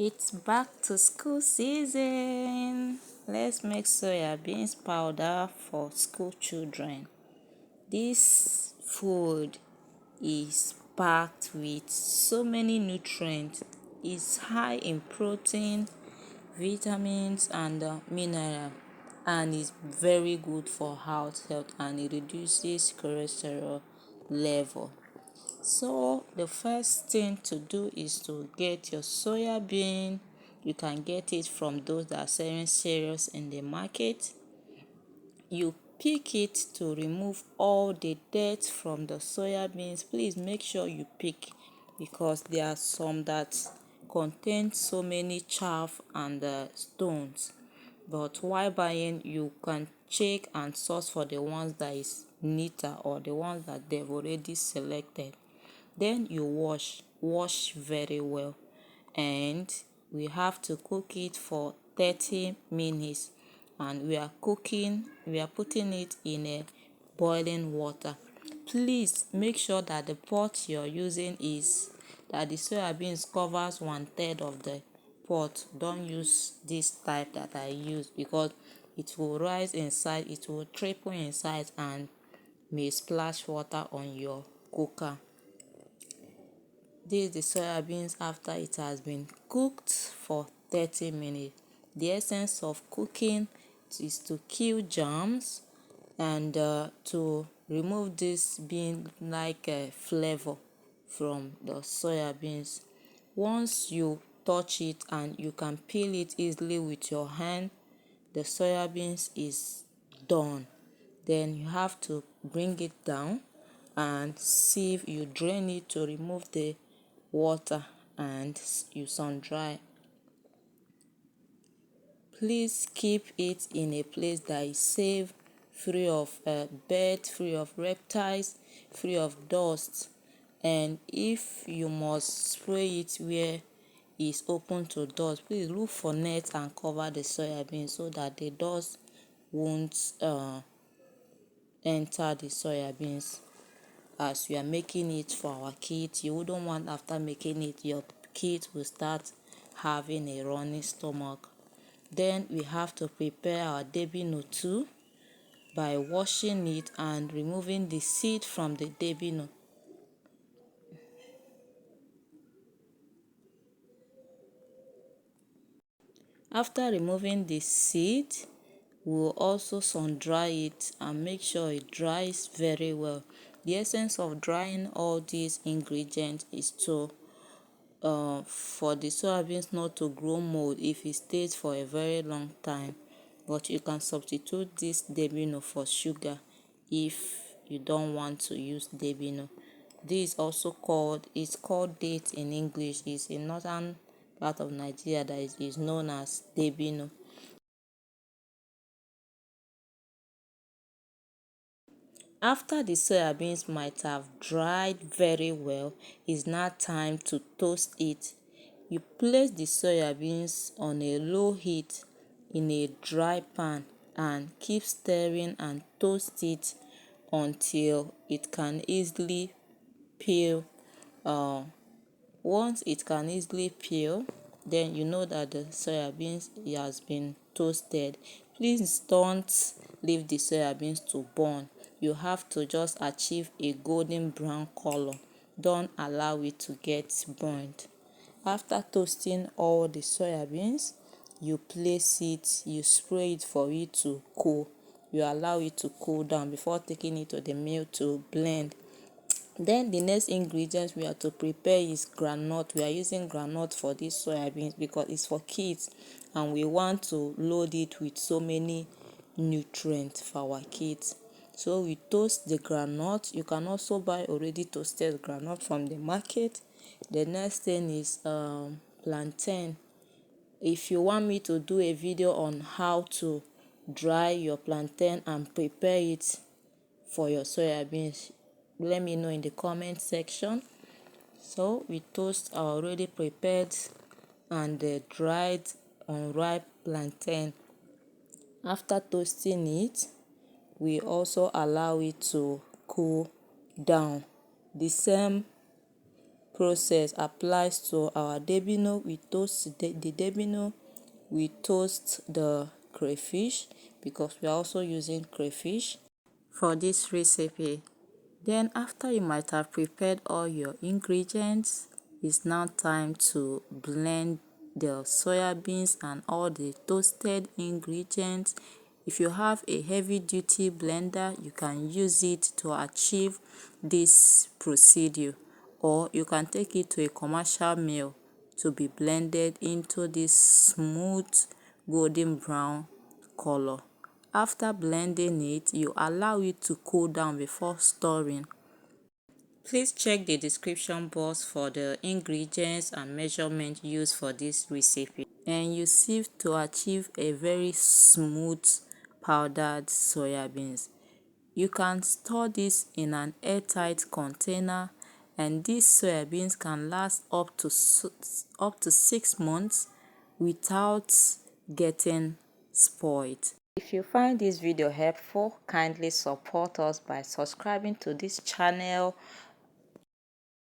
It's back to school season. Let's make soya beans powder for school children. This food is packed with so many nutrients. It's high in protein, vitamins, and mineral, and it's very good for heart health, and it reduces cholesterol level. So the first thing to do is to get your soya bean. You can get it from those that are selling cereals in the market. You pick it to remove all the dirt from the soya beans. Please make sure you pick, because there are some that contain so many chaff and stones. But while buying, you can check and source for the ones that is neater, or the ones that they've already selected. Then you wash very well, and we have to cook it for 30 minutes, and we are putting it in a boiling water. Please make sure that the pot you're using is that the soya beans covers 1/3 of the pot. Don't use this type that I use, because it will rise inside, it will triple in size, and may splash water on your cooker. This is the soya beans after it has been cooked for 30 minutes. The essence of cooking is to kill germs and to remove this bean like flavor from the soya beans. Once you touch it and you can peel it easily with your hand, the soya beans is done. Then you have to bring it down and sieve. You drain it to remove the water, and you sun dry. Please keep it in a place that is safe, free of birds, free of reptiles, free of dust. And if you must spray it where it's open to dust, please look for net and cover the soya bean so that the dust won't enter the soya beans. As you are making it for our kids, you wouldn't want after making it your kids will start having a running stomach. Then we have to prepare our dabino too by washing it and removing the seed from the dabino. After removing the seed, we'll also sun dry it and make sure it dries very well. The essence of drying all these ingredients is to for the soybeans not to grow mold if it stays for a very long time. But you can substitute this dabino for sugar if you don't want to use dabino. This is also called date in English. It's a northern part of Nigeria that is known as dabino. After the soya beans might have dried very well, it's now time to toast it. You place the soya beans on a low heat in a dry pan and keep stirring and toast it until it can easily peel. Once it can easily peel, then you know that the soya beans has been toasted. Please don't leave the soya beans to burn. You have to just achieve a golden brown color. Don't allow it to get burnt. After toasting all the soya beans, you place it, you spray it for it to cool. You allow it to cool down before taking it to the mill to blend. Then the next ingredient we are to prepare is groundnut. We are using groundnut for this soya beans because it's for kids, and we want to load it with so many nutrients for our kids. So we toast the groundnut. You can also buy already toasted groundnut from the market. The next thing is plantain. If you want me to do a video on how to dry your plantain and prepare it for your soya beans, let me know in the comment section. So we toast our already prepared and dried unripe plantain. After toasting it, we also allow it to cool down. The same process applies to our debino. We toast the debino, we toast the crayfish because we are also using crayfish for this recipe. Then after you might have prepared all your ingredients, it's now time to blend the soya beans and all the toasted ingredients. If you have a heavy duty blender, you can use it to achieve this procedure, or you can take it to a commercial mill to be blended into this smooth golden brown color. After blending it, you allow it to cool down before storing. Please check the description box for the ingredients and measurement used for this recipe. And you sieve to achieve a very smooth powdered soya beans. You can store this in an airtight container, and these soya beans can last up to 6 months without getting spoiled. If you find this video helpful, kindly support us by subscribing to this channel,